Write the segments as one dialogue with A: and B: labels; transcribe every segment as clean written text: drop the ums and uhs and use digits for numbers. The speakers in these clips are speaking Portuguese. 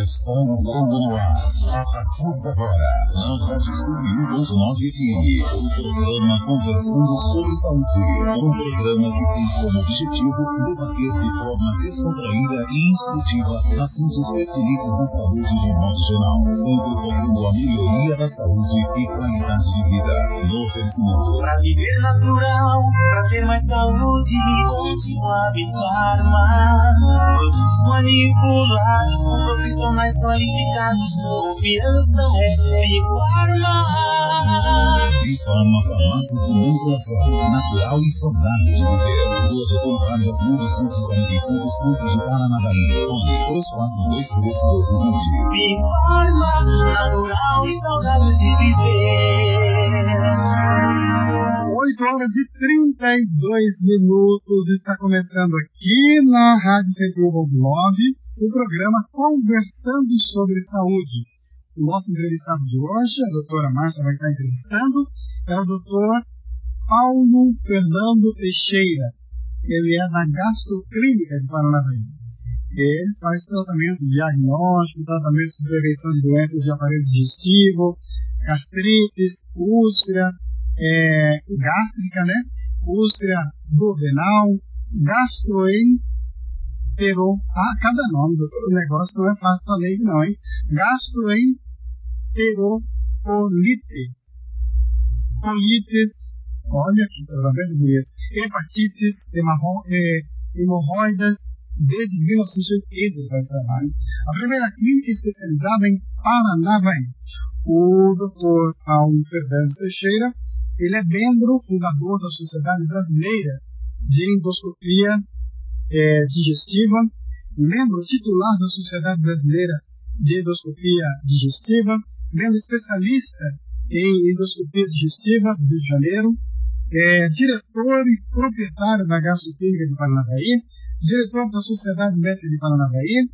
A: Está entrando no ar, a partir de agora, na Rádio Estúdio 29 FM, o programa Conversando sobre Saúde. Um programa que tem como objetivo debater de forma descontraída e instrutiva assuntos pertinentes à saúde de modo geral, sempre focando a melhoria da saúde e qualidade de vida. No oferecimento.
B: Para viver natural, para ter mais saúde e continuar a evitar mais. Produtos manipulados por profissionais qualificados. Confiança é Bifarma.
A: Bifarma, farmácia de manipulação, natural e saudável de viver. Rua Getúlio Vargas, 1245, centro de Paranavaí. Fone 34231220.
B: Bifarma, natural e saudável de viver.
C: 8 horas e 32 minutos, está começando aqui na Rádio 101.9 o programa Conversando sobre Saúde. O nosso entrevistado de hoje, a doutora Márcia vai estar entrevistando, é o doutor Paulo Fernando Teixeira. Ele é da Gastroclínica de Paranavaí. Ele faz tratamento diagnóstico, tratamento de prevenção de doenças de aparelho digestivo, gastrites, úlcera, gástrica, né? Úlcera duodenal, gastroenterolite. Cada nome do negócio não é fácil para ler, não, hein? Gastroenterolite, colites, olha que tratamento bonito, hepatites, hemorroidas, desde 1980 ele faz trabalho. A primeira clínica especializada em Paranavaí. O Dr. Paulo Fernando Teixeira, ele é membro fundador da Sociedade Brasileira de Endoscopia Digestiva, membro titular da Sociedade Brasileira de Endoscopia Digestiva, membro especialista em endoscopia digestiva do Rio de Janeiro, diretor e proprietário da Gastroclínica de Paranavaí, diretor da Sociedade Médica de Paranavaí.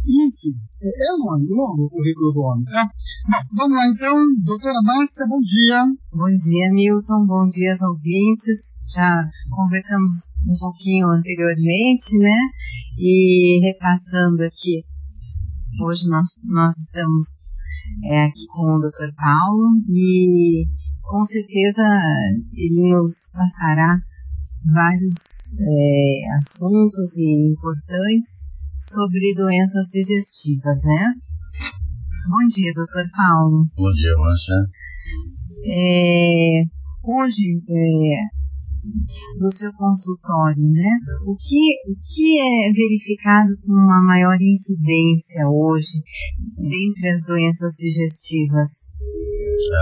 C: Enfim, é longo o currículo do homem, tá? Bom, vamos lá então, doutora Márcia, bom dia.
D: Bom dia, Milton, bom dia aos ouvintes. Já conversamos um pouquinho anteriormente, né? E repassando aqui, hoje nós estamos aqui com o Dr. Paulo e com certeza ele nos passará vários assuntos importantes sobre doenças digestivas, né? Bom dia, doutor Paulo.
E: Bom dia, Márcia.
D: Hoje, no seu consultório, né? O que é verificado com uma maior incidência hoje dentre as doenças digestivas?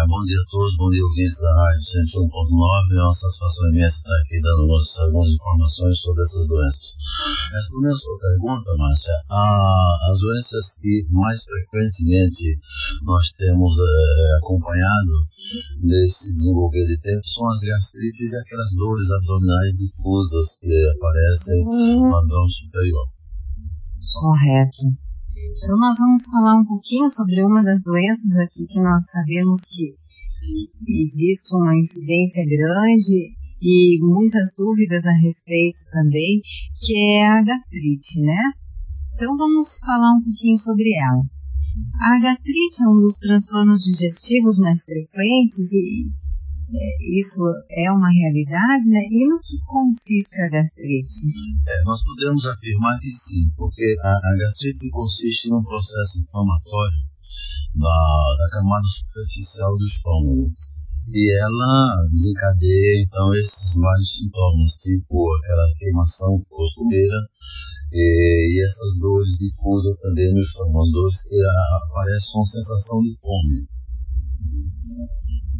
E: Bom dia a todos, bom dia ouvintes da Rádio 101.9. É uma satisfação imensa estar aqui dando algumas informações sobre essas doenças. Respondendo a sua pergunta, Márcia, as doenças que mais frequentemente nós temos acompanhado nesse desenvolver de tempo são as gastrites e aquelas dores abdominais difusas que aparecem no abdômen superior.
D: Correto. Então nós vamos falar um pouquinho sobre uma das doenças aqui que nós sabemos que existe uma incidência grande e muitas dúvidas a respeito também, que é a gastrite, né? Então vamos falar um pouquinho sobre ela. A gastrite é um dos transtornos digestivos mais frequentes e isso é uma realidade, né? E no que consiste a gastrite?
E: Nós podemos afirmar que sim, porque a gastrite consiste num processo inflamatório da camada superficial do estômago. E ela desencadeia, então, esses vários sintomas, tipo aquela queimação costumeira e essas dores difusas também no estômago, as dores que aparecem com sensação de fome.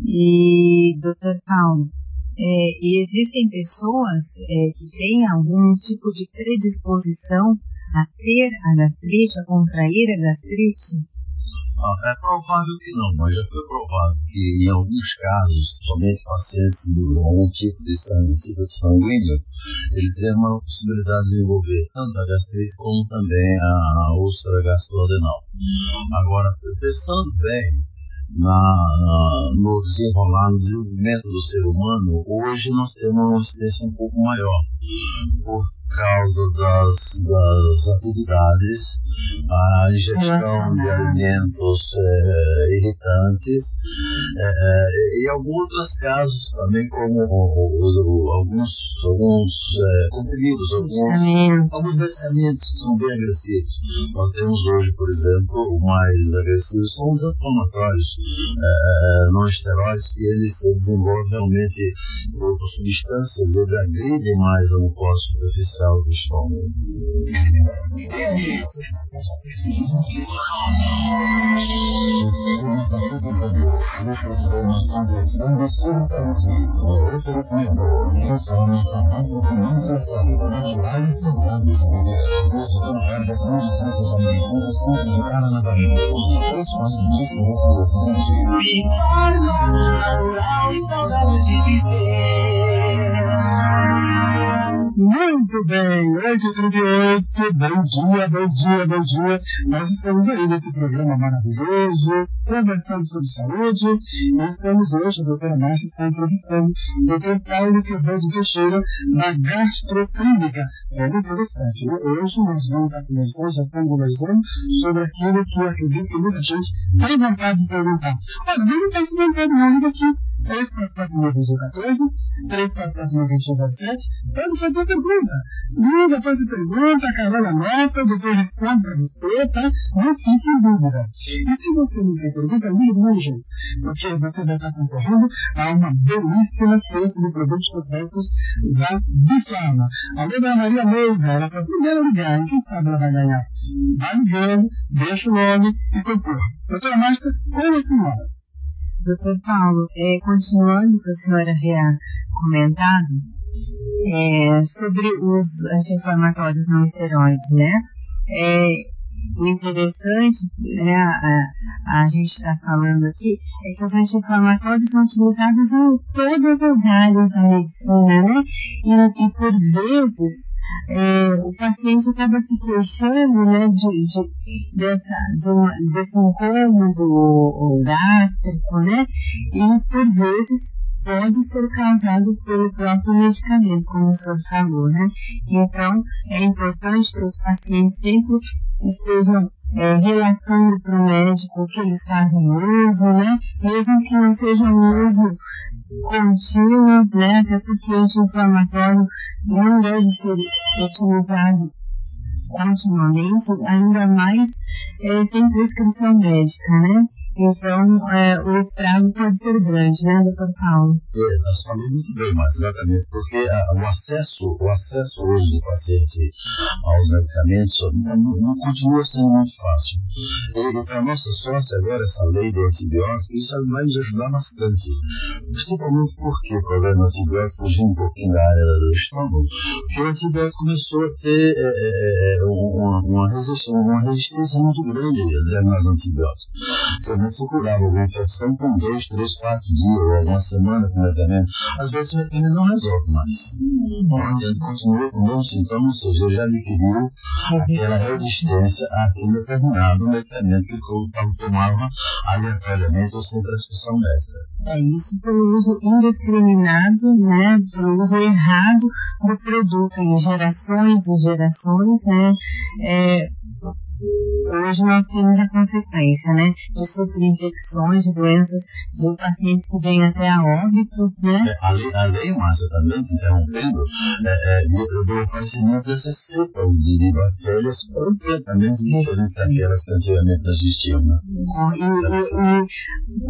D: E, doutor Paulo, e existem pessoas que têm algum tipo de predisposição a ter a gastrite, a contrair a gastrite?
E: É provável que não, mas já foi provado que em alguns casos, somente pacientes de algum tipo de sanguíneo, eles têm uma possibilidade de desenvolver tanto a gastrite como também a úlcera gastroadenal. Agora, pensando bem no desenvolvimento do ser humano, hoje nós temos uma incidência um pouco maior por causa das atividades a ingestão de alimentos irritantes, e alguns outros casos também, como alguns comprimidos, alguns medicamentos que são bem agressivos. Nós temos hoje, por exemplo, o mais agressivos são os anti-inflamatórios não esteroides, que eles desenvolvem realmente substâncias, eles agridem mais a mucosa superficial do estômago.
A: Estamos apresentando o programa Conversando sobre Saúde, o oferecimento Reforma Farmácia Financiação, Natural e Saudável de Vida, Instituto das Medicências da Medicina do Centro de Paranaguá, 342-332-20.
B: Bifarma, natural e saudável de viver.
C: Muito bem, 8h38, bom dia. Nós estamos aí nesse programa maravilhoso, conversando sobre saúde, e estamos hoje, a doutora Márcia está entrevistando o doutor Paulo Quevedo Teixeira, da Gastroclínica. É muito interessante, né? Hoje nós vamos estar conversando, já estamos conversando sobre aquilo que eu acredito que muita gente tem vontade de perguntar. Olha, não está se perguntando nada aqui. 344-2014, 344-2017, pode fazer pergunta. Liga, faz a pergunta, a Carol anota, o doutor responde para você, tá? Não fique em dúvida. E se você não tem pergunta, liga do meu jeito, porque você vai estar concorrendo a uma belíssima cesta de produtos cosméticos da Bifarma. A Dona Maria Leiva, ela foi a primeira a ligar, e quem sabe ela vai ganhar. Vai ligando, deixa o nome e socorro. Doutora Márcia, como é que mora?
D: Doutor Paulo, continuando o que a senhora havia comentado sobre os anti-inflamatórios não esteroides, né? O interessante, a gente está falando aqui, é que os anti-inflamatórios são utilizados em todas as áreas da medicina, né? E por vezes, o paciente acaba se queixando, né, desse incômodo gástrico, né? E por vezes pode ser causado pelo próprio medicamento, como o senhor falou, né? Então, é importante que os pacientes sempre estejam relatando para o médico que eles fazem uso, né? Mesmo que não seja um uso contínuo, né? Até porque o anti-inflamatório não deve ser utilizado continuamente, ainda mais sem prescrição médica, né? Então, o estrago pode ser grande, né, doutor Paulo?
E: Nós falamos muito bem, mas exatamente porque o acesso hoje do paciente aos medicamentos não continua sendo muito fácil. E para nossa sorte, agora, essa lei do antibiótico, isso vai nos ajudar bastante. Principalmente porque o problema do antibiótico fugiu um pouquinho da área do estômago, porque o antibiótico começou a ter uma resistência muito grande aos antibióticos. Se curava uma infecção com 2, 3, 4 dias ou uma semana com medicamento, às vezes o medicamento não resolve mais. O paciente continua com bons sintomas, ou seja, ele já adquiriu aquela resistência àquele determinado medicamento que ele tomava aleatoriamente ou sem prescrição médica.
D: Isso pelo uso indiscriminado, né, pelo uso errado do produto em gerações e gerações, né. Hoje nós temos a consequência, né, de superinfecções, de doenças, de pacientes que vêm até a óbito, né?
E: A lei, Márcia, também, te interrompendo, do aparecimento dessas cepas de bactérias completamente diferentes daquelas que antigamente existiam, né?
D: E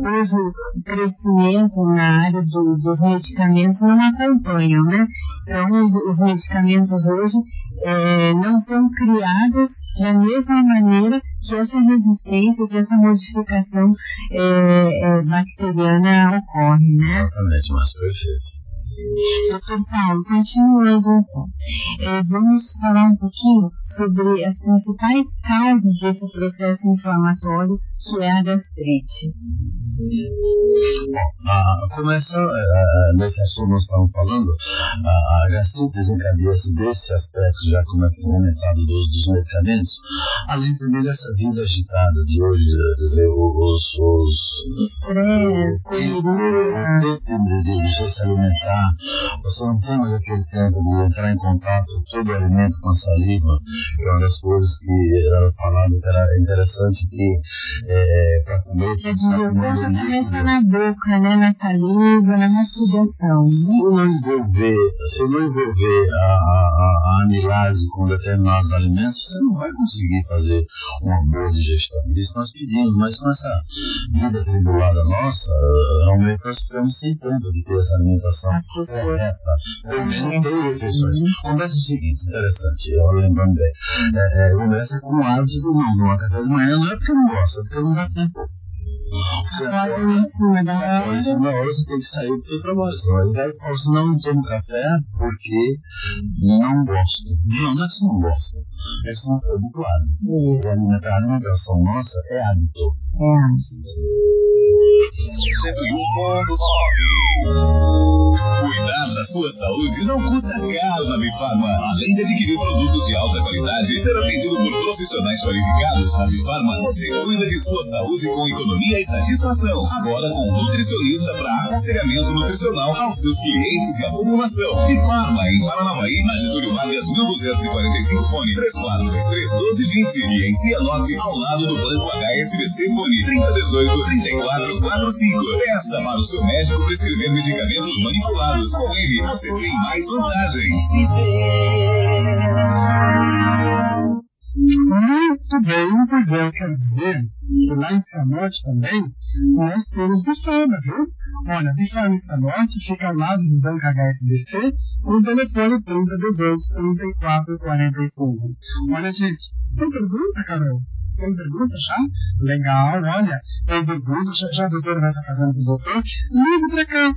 D: hoje o crescimento na área dos medicamentos não acompanham, né? Então, os medicamentos hoje não são criados da mesma maneira que essa resistência, que essa modificação bacteriana ocorre, né?
E: Exatamente, mas perfeito.
D: Doutor Paulo, continuando então, vamos falar um pouquinho sobre as principais causas desse processo inflamatório que é a gastrite?
E: Nesse assunto nós estamos falando, a gastrite desencadeia-se desse aspecto, já como é comentado dos medicamentos, além também dessa vida agitada de hoje, quer dizer, de você se alimentar, você não tem mais aquele tempo de entrar em contato todo o alimento com a saliva, que é uma das coisas que era falado que era interessante que para comer.
D: A digestão já começa na boca, né, na saliva, na mastigação.
E: Se não envolver a amilase com determinados alimentos, você não vai conseguir fazer uma boa digestão. Isso nós pedimos, mas com essa vida atribulada nossa, realmente nós ficamos sem tempo de ter essa alimentação correta. Não tem refeições. Começa o seguinte, interessante, eu lembrando bem. Começa com o hábito de não tomar café de manhã, não é porque não gosta, é porque não dá tempo. Você acorda em cima da hora, você tem que sair do seu trabalho. Senão não tomo café porque não gosto. Não é que você não gosta, é que você não foi habituado. A alimentação nossa é hábito.
A: Cuidar da sua saúde não custa caro na Bifarma. Além de adquirir produtos de alta qualidade e ser atendido por profissionais qualificados, na Bifarma você cuida de sua saúde com economia e satisfação. Agora com um nutricionista para aconselhamento nutricional aos seus clientes e a população. Bifarma em Paranavaí, na Getúlio Vargas 1245, fone 3423-1220. E em Cianorte, ao lado do Banco HSBC, fone 3018-3445. Peça para o seu médico prescrever medicamentos manipulados. Com ele, você tem mais vantagens.
C: Muito bem, pois eu quero dizer que lá em Cianorte também nós temos Bifarma, viu? Olha, a Bifarma em Cianorte fica ao lado do Banco HSBC, com o telefone 3018-3445. Olha, gente, tem pergunta, Carol? Tem pergunta já? Legal, olha, tem pergunta, já a doutora vai estar fazendo com o doutor. Ligue pra cá,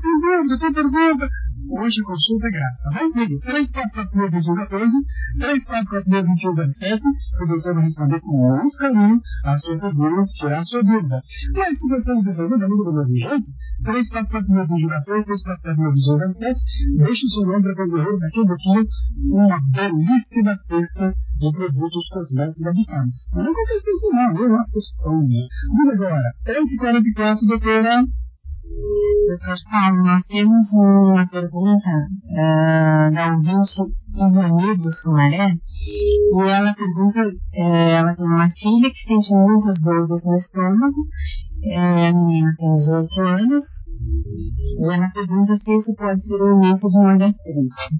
C: tem pergunta. Hoje a consulta é grátis, tá bom? Ligue 3449-2114, 3449-2107, que o doutor vai responder com muito carinho a sua pergunta, tirar a sua dúvida. Mas se você não tem pergunta, ligue do mesmo jeito, 3449-2114, 3449-2107, deixe o seu nome para concorrer daqui a pouquinho uma belíssima cesta de produtos cosméticos da Bifarma. Não é qualquer cesta não, eu acho que esconde. Diga agora, 8h44, doutora.
D: Doutor Paulo, nós temos uma pergunta da ouvinte Ivani do Sumaré, e ela pergunta, ela tem uma filha que sente muitas dores no estômago, a menina tem 18 anos, e ela pergunta se isso pode ser o início de uma gastrite.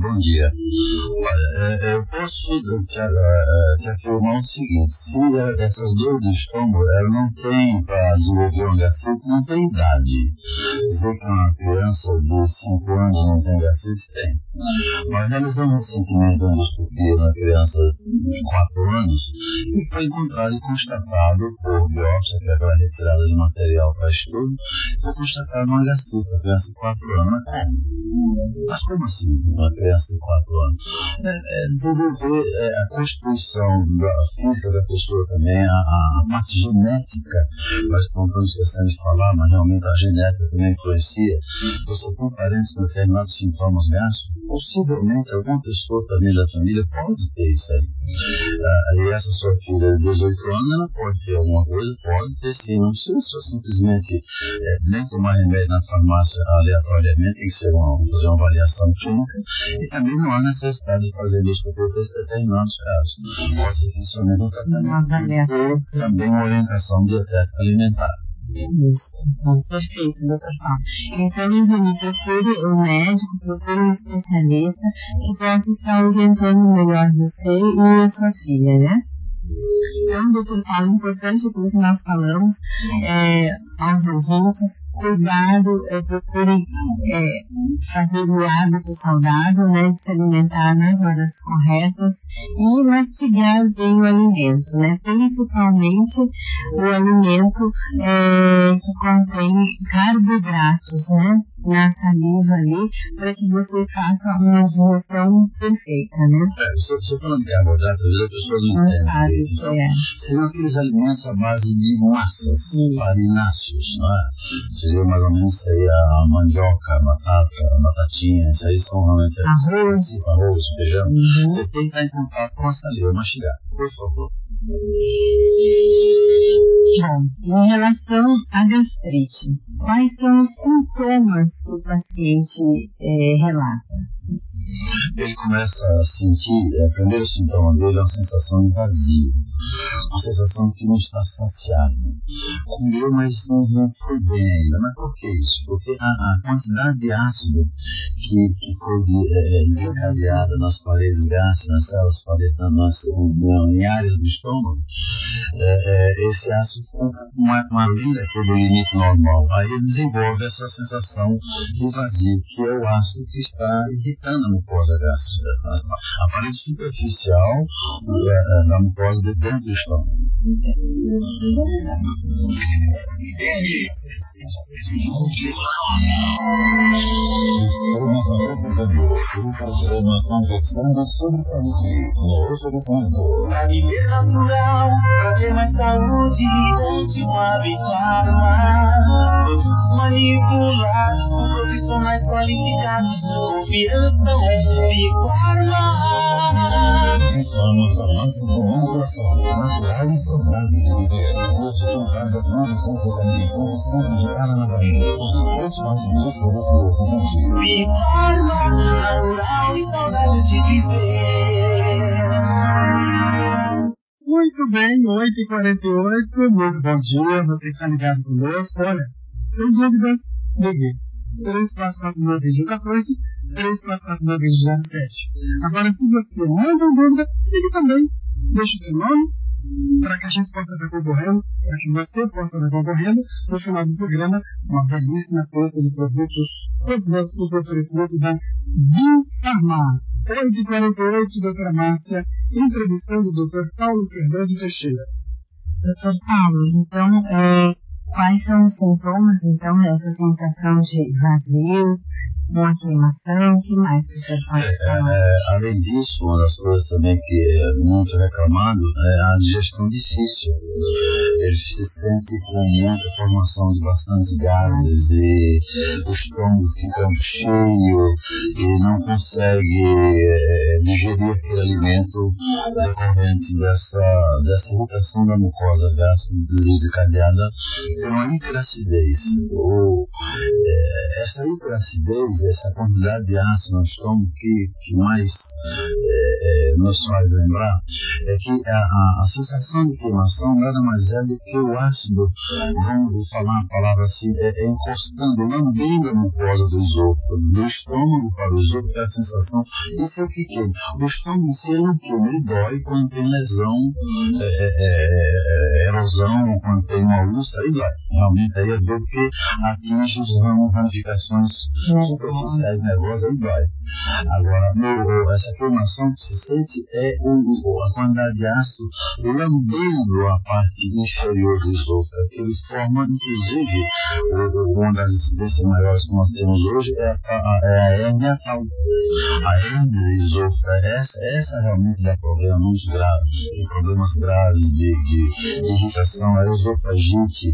E: Bom dia. Olha, eu posso te afirmar o seguinte: se essas dores do estômago não tem para desenvolver uma gastrite, não tem idade. Dizer que uma criança de 5 anos não tem gastrite, tem. Nós realizamos recentemente uma endoscopia na criança de 4 anos e foi encontrado e constatado por biópsia, que é aquela retirada de material para estudo, foi constatado uma gastrite na criança de 4 anos. Mas como assim, uma criança de 4 anos? Desenvolver a constituição física da pessoa também, a parte genética. Nós não estamos esquecendo de falar, mas realmente a genética também influencia. Você tem parentes com determinados sintomas gástricos, possivelmente alguma pessoa também da família pode ter isso aí. E essa sua filha de 18 anos, ela pode ter alguma coisa, pode ter sim. Não precisa só simplesmente nem tomar remédio na farmácia aleatoriamente, tem que ser fazer uma avaliação clínica, e também não há necessidade de fazer isso para determinados casos. Pode ser principalmente um tratamento ou também uma orientação dietética alimentar.
D: Isso, perfeito, doutor Paulo. Então, Ivani, procure um médico, procure um especialista que possa estar orientando melhor você e a sua filha, né? Então, doutor Paulo, importante aquilo que nós falamos aos ouvintes, cuidado, procure fazer o hábito saudável, né, de se alimentar nas horas corretas e mastigar bem o alimento, né, principalmente o alimento que contém carboidratos, né, na saliva ali, para que você faça uma digestão perfeita, né?
E: Você falando de carboidrato, às vezes a pessoa não entende.
D: Sabe o que é.
E: Seriam aqueles alimentos à base de massas, farináceos, não é? Seria mais ou menos isso aí, a mandioca, a batata, a batatinha, isso aí são realmente arroz, feijão. Você tem que estar em contato com a saliva, mastigar, por favor.
D: Bom, em relação à gastrite, quais são os sintomas que o paciente relata?
E: Ele começa a sentir, o primeiro sintoma dele é uma sensação de vazio, uma sensação que não está saciado. Comeu, mas não foi bem ainda. Mas por que isso? Porque a quantidade de ácido que foi desencadeada nas paredes gástricas, nas células em áreas do estômago, esse ácido além daquele limite normal. Aí ele desenvolve essa sensação de vazio, que é o ácido que está irritando a mucosa gástrica, a parede superficial da mucosa de dentro do estômago.
A: Estamos apresentando o programa Conversando sobre Saúde, no oferecimento.
B: Pra viver natural, pra ter mais saúde, continuar bem farma. Produtos manipulados por profissionais qualificados, confiança é Big Pharma.
A: Informa farmácia de manipulação, natural e saudável de viver. Hoje com vagas 1965 centro de Paranavaí. Preço mais justo desse residente.
B: Big Pharma, natural e saudável de viver.
C: Muito bem, 8h48, muito bom dia, você que está ligado conosco. Olha, tem dúvidas? Ligue. 3449-14, 3449-17. Agora, se você não tem dúvida, ligue também. Deixe o seu nome, para que a gente possa estar concorrendo, para que você possa estar concorrendo no final do programa, uma belíssima cesta de produtos, todos os oferecimentos da Big Pharma. 8h48, doutora Márcia, entrevistando o doutor Paulo Fernando Teixeira.
D: Doutor Paulo, então, quais são os sintomas, então, dessa sensação de vazio, uma queimação, o que mais que o senhor pode falar?
E: Além disso, uma das coisas também que é muito reclamado é a digestão difícil. Ele se sente com muita formação de bastante gases e o estômago fica cheio e não consegue digerir aquele alimento decorrente dessa irritação da mucosa gástrica desencadeada por uma hiperacidez. Essa hiperacidez, essa quantidade de ácido no estômago que mais nos faz lembrar é que a sensação de queimação nada mais é do que o ácido, vamos falar a palavra assim, encostando, lambendo a mucosa do esôfago, do estômago para o esôfago, é a sensação. Isso é o que queima. O estômago em si não queima, ele dói quando tem lesão, erosão, quando tem uma úlcera, aí dói. Realmente aí é dor que atinge os ramificações superficiais nervosas, aí dói. Agora, essa queimação que se sente é a quantidade de ácido lambendo a parte inferior do esôfago, que ele forma, inclusive, uma das incidências maiores que nós temos hoje é a hérnia tal. A hérnia do esôfago, essa realmente dá problema muito grave, tem problemas graves de irritação, a esofagite.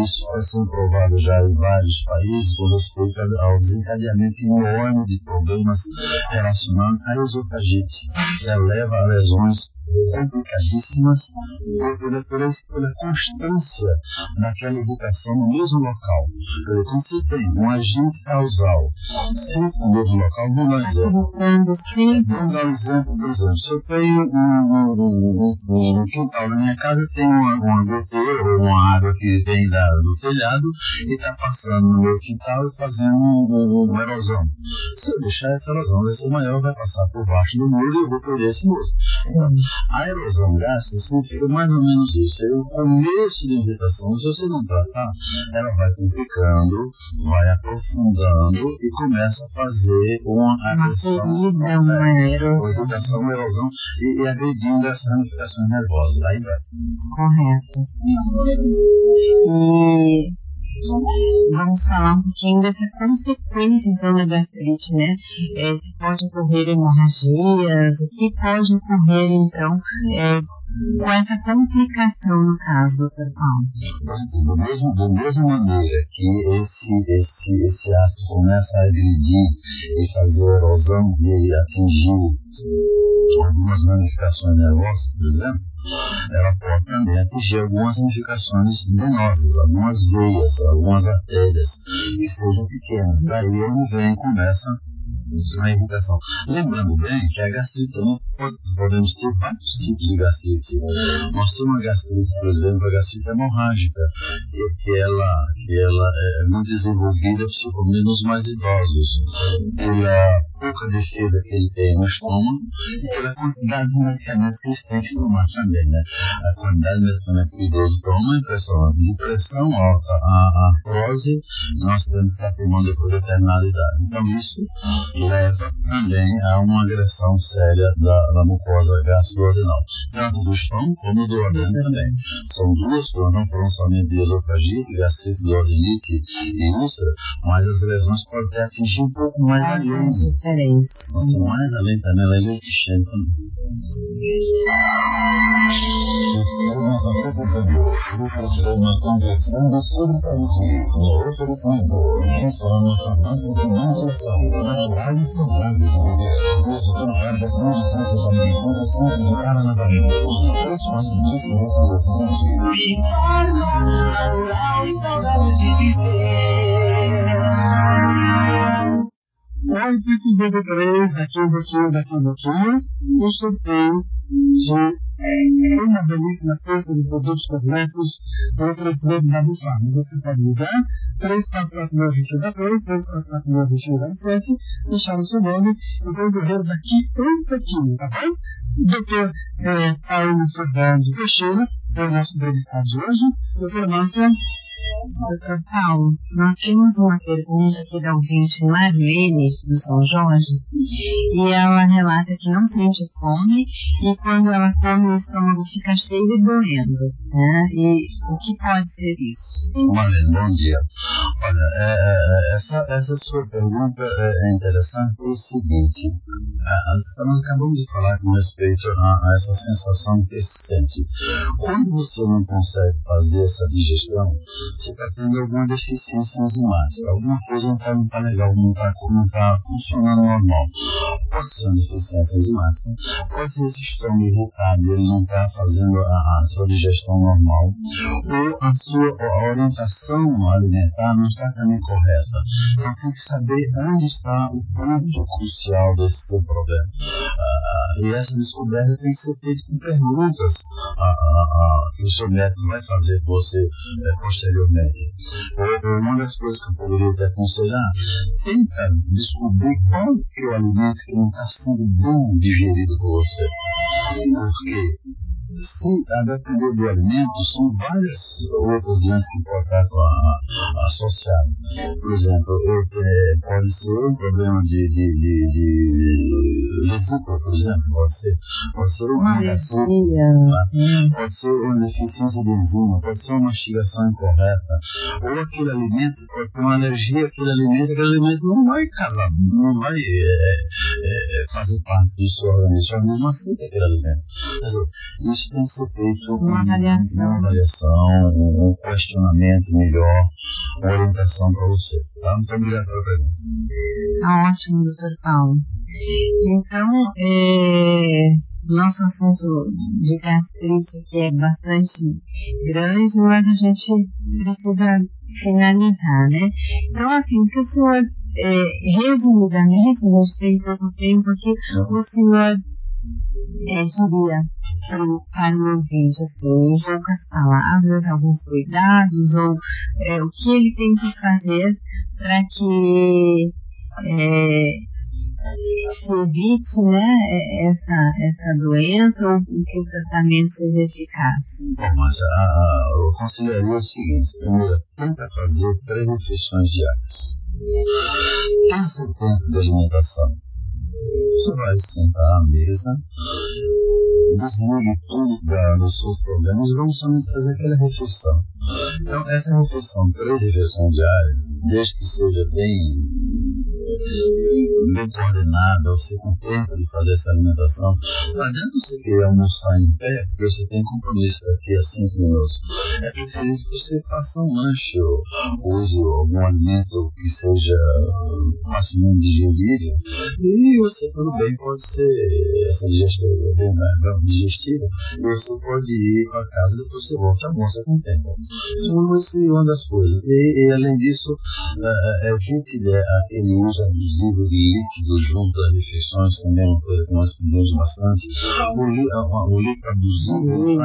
E: Isso está sendo provado já em vários países com respeito ao desencadeamento enorme de problemas relacionados à esofagite, que leva a lesões complicadíssimas pela constância daquela irritação no mesmo local. Quando você tem um agente causal sempre no mesmo local, vamos dar um exemplo. Vamos dar um exemplo, por exemplo, se eu tenho no quintal da minha casa, tem uma goteira ou uma água que vem do telhado e está passando no meu quintal e fazendo uma erosão. Se eu deixar essa erosão, vai ser maior, vai passar por baixo do muro e eu vou perder esse muro. A erosão gástrica significa mais ou menos isso. É o começo da irritação. Se você não tratar, ela vai complicando, vai aprofundando e começa a fazer uma irritação, uma erosão e agredindo essas ramificações nervosas. Aí vai.
D: Correto. E Vamos falar um pouquinho dessa consequência, então, da gastrite, né? Se pode ocorrer hemorragias, o que pode ocorrer, então, com essa complicação no caso, Dr. Paulo?
E: Da mesma maneira que esse ácido começa a agredir e fazer erosão e atingir algumas ramificações nervosas, por exemplo, ela pode também atingir algumas ramificações venosas, algumas veias, algumas artérias, que sejam pequenas. Daí onde vem e começa a irritação. Lembrando bem que a gastrite também podemos ter vários tipos de gastrite. Nós temos uma gastrite, por exemplo, a gastrite hemorrágica, que ela é muito desenvolvida, principalmente nos mais idosos, pela pouca defesa que ele tem no estômago e pela quantidade de medicamentos que eles têm que tomar também, né? A quantidade de medicamentos que o idoso toma é impressionante. De pressão alta a artrose, nós temos que estar tomando por determinada idade. Então isso leva também a uma agressão séria da mucosa gastroduodenal, tanto do estômago como do duodeno também. São duas coisas, não foram somente de esofagite, gastrite, duodenite e úlcera, mas as lesões podem atingir um pouco mais além. Nós temos mais além também, ela é resistente também.
A: Estamos apresentando o programa Conversando sobre Saúde, no oferecimento Informa Farmácia de Manutenção, natural e saudável de viver, visitando várias medicências americanas sempre de Paranabaí, preço mais indústrias do seguinte.
B: Informa natural e saudável de viver.
C: 8h53, daqui a pouquinho, o sorteio de uma belíssima cesta de produtos cosméticos do oferecimento da Bufarma. Você pode ligar 3449-22, 3449-07, deixar o seu nome e concorrer daqui um pouquinho, tá bom? Dr. Paulo Fernando Teixeira é o nosso entrevistado de hoje. Dr. Márcia.
D: Dr. Paulo, nós temos uma pergunta aqui da ouvinte Marlene, do São Jorge, e ela relata que não sente fome e quando ela come o estômago fica cheio e doendo, né? E o que pode ser isso?
E: Marlene, bom dia. Olha, essa sua pergunta é interessante pelo seguinte, nós acabamos de falar com respeito a essa sensação que se sente. Quando você não consegue fazer essa digestão, você está tendo alguma deficiência enzimática, alguma coisa não está legal, não está funcionando normal. Pode ser uma deficiência enzimática, pode ser esse estômago irritado, ele não está fazendo a sua digestão normal, ou a orientação alimentar não está também correta. Então tem que saber onde está o ponto crucial desse seu problema. E essa descoberta tem que ser feita com perguntas que o seu médico vai fazer com você posteriormente. Uma das coisas que eu poderia te aconselhar, tenta descobrir qual que é o alimento que não está sendo bem digerido por você. Porque se a depender do alimento, são várias outras doenças que podem estar associadas. Por exemplo, pode ser um problema de vesícula, por exemplo, pode ser uma gastrite, pode ser uma deficiência de enzima, pode ser uma mastigação incorreta, ou aquele alimento, você pode ter uma alergia àquele alimento não vai casar, não vai fazer parte do seu organismo, não aceita aquele alimento. Quer dizer, isso tem que ser feito
D: uma avaliação,
E: um questionamento melhor, uma orientação para você. Tá? Muito obrigado pela pergunta.
D: Tá ótimo, Dr. Paulo. Então, nosso assunto de gastrite aqui é bastante grande, mas a gente precisa finalizar, né? Então, assim, o que o senhor, resumidamente, a gente tem pouco tempo aqui, o senhor diria para o ouvinte, assim, em poucas palavras, alguns cuidados, ou o que ele tem que fazer para que se evite, né, essa doença, ou que o tratamento seja eficaz?
E: Bom, mas eu aconselharia o seguinte: primeiro, tenta fazer 3 refeições diárias. Pensa o tempo de alimentação. Você vai sentar à mesa desligue tudo dos seus problemas e vamos somente fazer aquela refeição. Então, essa refeição, 3 refeições diárias, desde que seja bem coordenada, você com tempo de fazer essa alimentação, não adianta você querer almoçar em pé, porque você tem compromisso daqui a 5 minutos. É preferível que você faça um lanche ou use algum alimento que seja facilmente digerível, e você, tudo bem, pode ser essa digestiva, e você pode ir para casa e depois você volta e almoça com o tempo. Isso é uma das coisas. E além disso, evite aquele uso abusivo de líquido junto às refeições, também é uma coisa que nós pedimos bastante. O líquido abusivo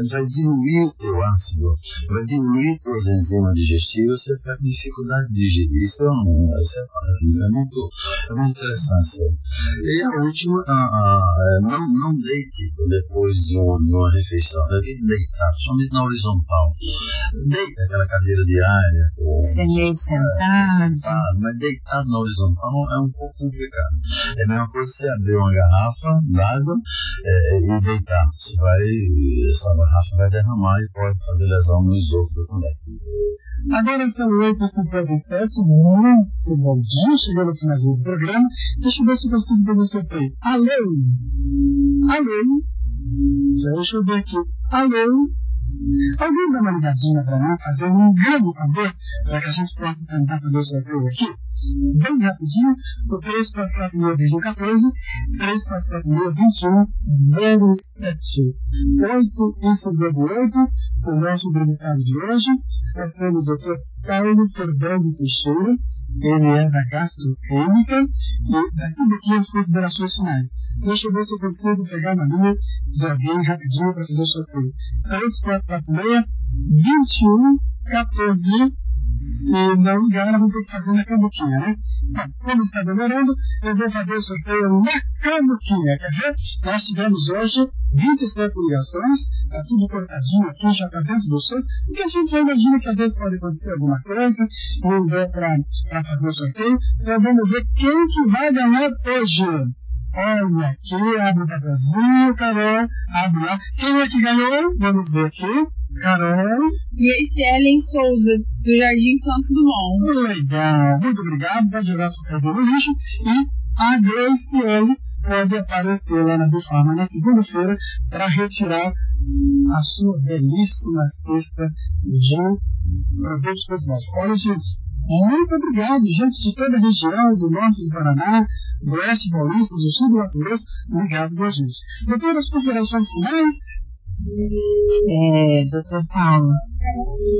E: vai diluir o teu ácido, vai diluir as tuas enzimas digestivas, você vai ficar com dificuldade de digerir. Isso é muito interessante. E a última, não deite depois de uma refeição. Evite deitar, somente na horizontal. Deita aquela cadeira diária.
D: Você meio sentado.
E: Mas deitado na horizontal é um pouco complicado. É a mesma coisa que você abrir uma garrafa d'água e deitar. Essa garrafa vai derramar e pode fazer lesão no esôfago também.
C: Agora são 8h57, muito bom dia, chegou no finalzinho do programa. Deixa eu ver se eu consigo ver o seu peito. Alô? Deixa eu ver aqui. Alô? Alguém dá uma ligadinha para mim, fazer um grande favor, para que a gente possa tentar fazer o sorteio aqui? Bem rapidinho, o 344-2014, 344-2021-07. 8h58, o nosso entrevistado de hoje está sendo o Dr. Paulo Fernando Teixeira. Ele é da gastroquímica e daqui a pouquinho as considerações finais. Deixa eu ver se eu consigo pegar na linha de alguém rapidinho para fazer o sorteio. 3446-2114. Se não me engano, eu vou ter que fazer na Cambuquinha, né? Bom, como está demorando, eu vou fazer o sorteio na Cambuquinha. Quer ver? Nós tivemos hoje 27 ligações, está tudo cortadinho aqui, já está dentro do SUS, porque a gente já imagina que às vezes pode acontecer alguma coisa, não deu para fazer o sorteio. Então vamos ver quem que vai ganhar hoje. Olha aqui, abre o papelzinho, Carol, abre lá. Quem é que ganhou? Vamos ver aqui. Carol.
F: Grace Ellen Souza, do Jardim Santos Dumont.
C: Legal, muito obrigado. Pode jogar sua casa no lixo. E a Grace Ellen pode aparecer lá na Bifarma na segunda-feira para retirar a sua belíssima cesta de produtos cosméticos. Olha, gente, muito obrigado, gente de toda a região, do norte do Paraná, do oeste paulista, do sul do Mato Grosso. Obrigado por gente. Doutor, as considerações finais?
D: Dr. Paulo,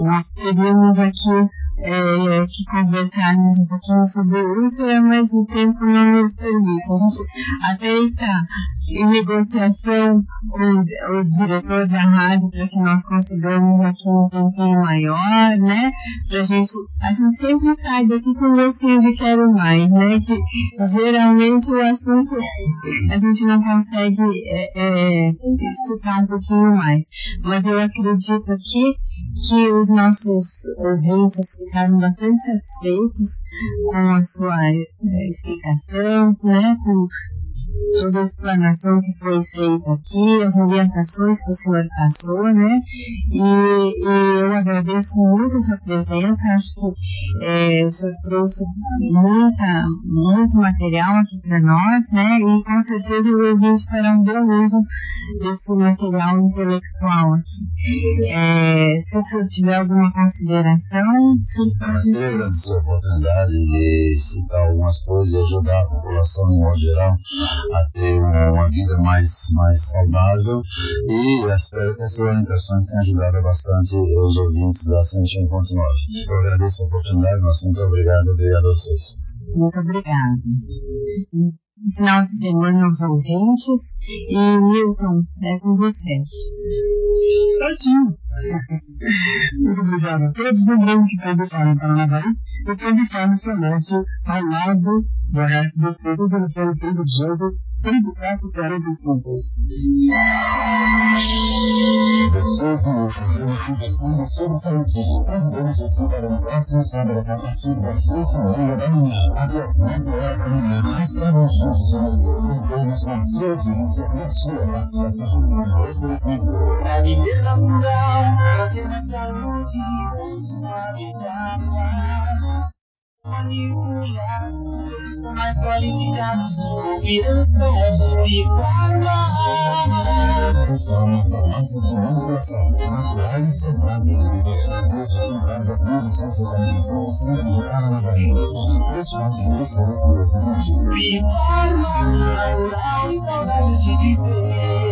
D: nós teríamos aqui que conversarmos um pouquinho sobre úlcera, mas o tempo não nos permite. A gente até está em negociação com o diretor da rádio para que nós consigamos aqui um tempinho maior, né? A gente sempre sai daqui com um gostinho de quero mais, né? Que geralmente o assunto a gente não consegue esticar um pouquinho mais. Mas eu acredito aqui que os nossos ouvintes ficaram bastante satisfeitos com a sua explicação, né? Com toda a explanação que foi feita aqui, as orientações que o senhor passou, né? E eu agradeço muito a sua presença, acho que o senhor trouxe muito material aqui para nós, né? E com certeza o ouvinte fará um bom uso desse material intelectual aqui. Se o senhor tiver alguma consideração,
E: Mas eu agradeço a oportunidade de citar algumas coisas e ajudar a população em modo geral a ter uma vida mais saudável, e eu espero que essas orientações tenham ajudado bastante os ouvintes da 101.9. Eu agradeço a oportunidade, mas muito obrigado a vocês.
D: Muito obrigada. Final de semana aos ouvintes, e Milton, é com você.
C: Certinho. Muito obrigado a todos. Lembrando que tem Bifarma em Paranavaí e tem Bifarma Excelente ao lado do HSBC, do telefone 3018 Tribucato 45.
A: Você ouviu o programa Conversando sobre Saúde. Convidamos você para o próximo sábado a partir das 8h30 da manhã até as 9h da manhã. Estamos juntos hoje. Contamos com a sua audiência e a sua participação. Oferecimento.
B: Pra viver natural, pra ter mais saúde e continuar vital. Manipular, profissionais qualificados, confiança é Bifarma.
A: Forma farmácia de manipulação, natural e saudável de viver. Hoje, comprar das melhores ciências da medicina, sempre para na Bahia. Preço fácil, restauração e
B: Bifarma, natural e saudável de viver.